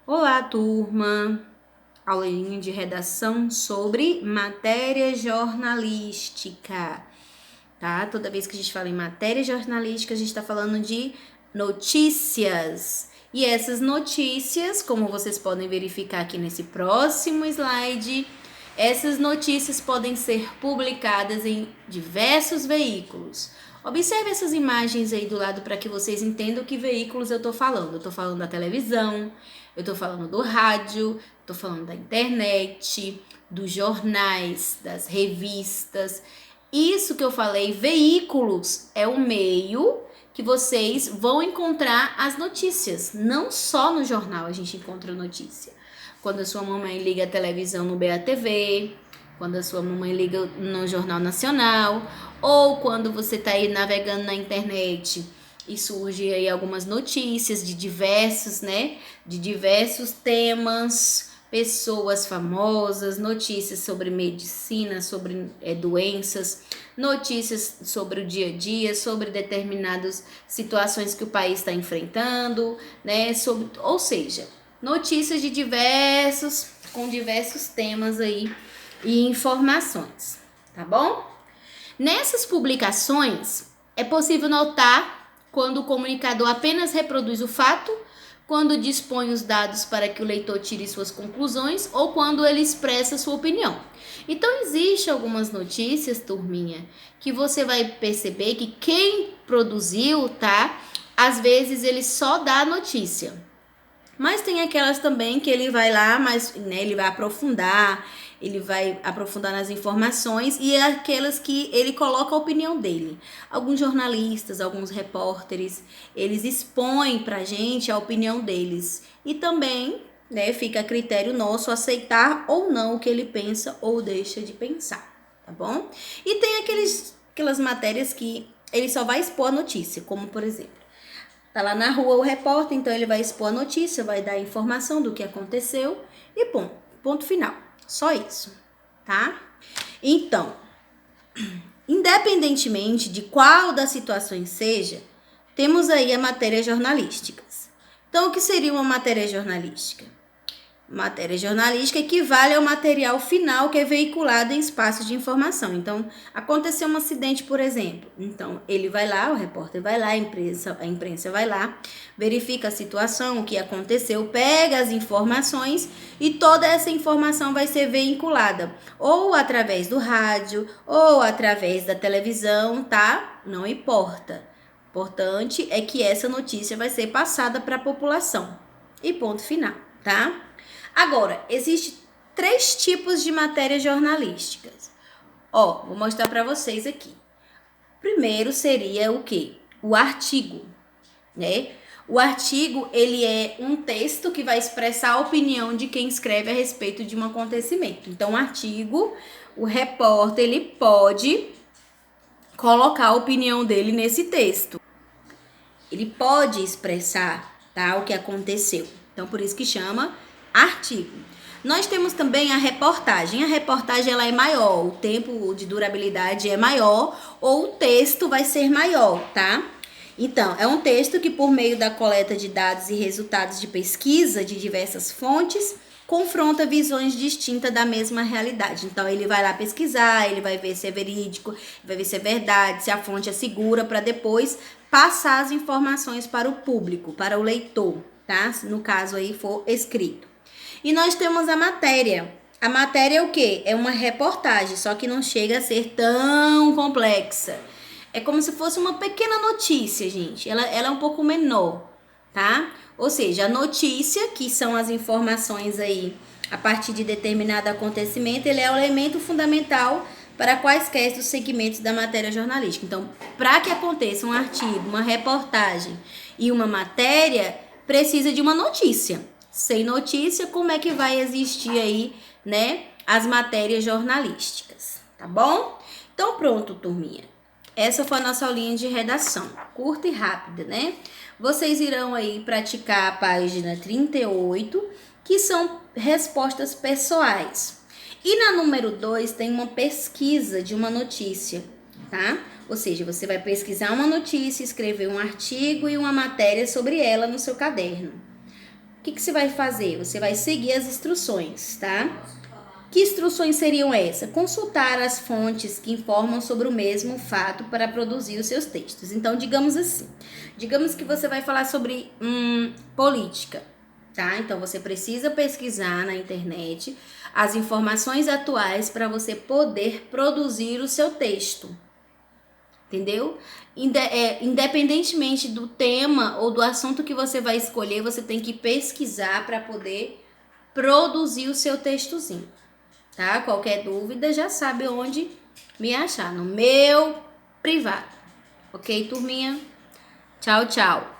Olá, turma! Aulinha de redação sobre matéria jornalística, tá? Toda vez que a gente fala em matéria jornalística, a gente está falando de notícias. E essas notícias, como vocês podem verificar aqui nesse próximo slide, essas notícias podem ser publicadas em diversos veículos. Observe essas imagens aí do lado para que vocês entendam que veículos eu estou falando. Eu estou falando da televisão, eu estou falando do rádio, estou falando da internet, dos jornais, das revistas. Isso que eu falei, veículos, é o meio que vocês vão encontrar as notícias. Não só no jornal a gente encontra notícia. Quando a sua mamãe liga a televisão no BATV, quando a sua mamãe liga no Jornal Nacional, ou quando você está aí navegando na internet e surge aí algumas notícias de diversos, né, de diversos temas, pessoas famosas, notícias sobre medicina, sobre doenças, notícias sobre o dia a dia, sobre determinadas situações que o país está enfrentando, né, sobre, ou seja, notícias de com diversos temas aí e informações, tá bom? Nessas publicações, é possível notar quando o comunicador apenas reproduz o fato, quando dispõe os dados para que o leitor tire suas conclusões ou quando ele expressa sua opinião. Então, existe algumas notícias, turminha, que você vai perceber que quem produziu, tá? Às vezes ele só dá a notícia. Mas tem aquelas também que ele vai lá, mas né, ele vai aprofundar nas informações e é aquelas que ele coloca a opinião dele. Alguns jornalistas, alguns repórteres, eles expõem pra gente a opinião deles. E também, né, fica a critério nosso aceitar ou não o que ele pensa ou deixa de pensar, tá bom? E tem aquelas matérias que ele só vai expor a notícia, como por exemplo, tá lá na rua o repórter, então ele vai expor a notícia, vai dar a informação do que aconteceu e ponto final. Só isso, tá? Então, independentemente de qual das situações seja, temos aí a matéria jornalística. Então, o que seria uma matéria jornalística? Matéria jornalística equivale ao material final que é veiculado em espaços de informação. Então, aconteceu um acidente, por exemplo. Então, ele vai lá, o repórter vai lá, a imprensa vai lá, verifica a situação, o que aconteceu, pega as informações e toda essa informação vai ser veiculada ou através do rádio ou através da televisão, tá? Não importa. Importante é que essa notícia vai ser passada para a população. E ponto final, tá? Agora, existem 3 tipos de matérias jornalísticas. Ó, vou mostrar para vocês aqui. Primeiro seria o quê? O artigo, né? O artigo, ele é um texto que vai expressar a opinião de quem escreve a respeito de um acontecimento. Então, o artigo, o repórter, ele pode colocar a opinião dele nesse texto. Ele pode expressar, tá, o que aconteceu. Então, por isso que chama artigo. Nós temos também a reportagem. A reportagem ela é maior, o tempo de durabilidade é maior ou o texto vai ser maior, tá? Então, é um texto que por meio da coleta de dados e resultados de pesquisa de diversas fontes, confronta visões distintas da mesma realidade. Então, ele vai lá pesquisar, ele vai ver se é verídico, vai ver se é verdade, se a fonte é segura, para depois passar as informações para o público, para o leitor, tá? Se no caso aí for escrito. E nós temos a matéria. A matéria é o quê? É uma reportagem, só que não chega a ser tão complexa. É como se fosse uma pequena notícia, gente. Ela é um pouco menor, tá? Ou seja, a notícia, que são as informações aí a partir de determinado acontecimento, ele é o elemento fundamental para quaisquer dos segmentos da matéria jornalística. Então, para que aconteça um artigo, uma reportagem e uma matéria, precisa de uma notícia. Sem notícia, como é que vai existir aí, né, as matérias jornalísticas, tá bom? Então, pronto, turminha. Essa foi a nossa aulinha de redação, curta e rápida, né? Vocês irão aí praticar a página 38, que são respostas pessoais. E na número 2 tem uma pesquisa de uma notícia, tá? Ou seja, você vai pesquisar uma notícia, escrever um artigo e uma matéria sobre ela no seu caderno. O que você vai fazer? Você vai seguir as instruções, tá? Que instruções seriam essas? Consultar as fontes que informam sobre o mesmo fato para produzir os seus textos. Então, digamos assim, digamos que você vai falar sobre política, tá? Então, você precisa pesquisar na internet as informações atuais para você poder produzir o seu texto. Entendeu? Independentemente do tema ou do assunto que você vai escolher, você tem que pesquisar para poder produzir o seu textozinho, tá? Qualquer dúvida já sabe onde me achar, no meu privado. Ok, turminha? Tchau, tchau.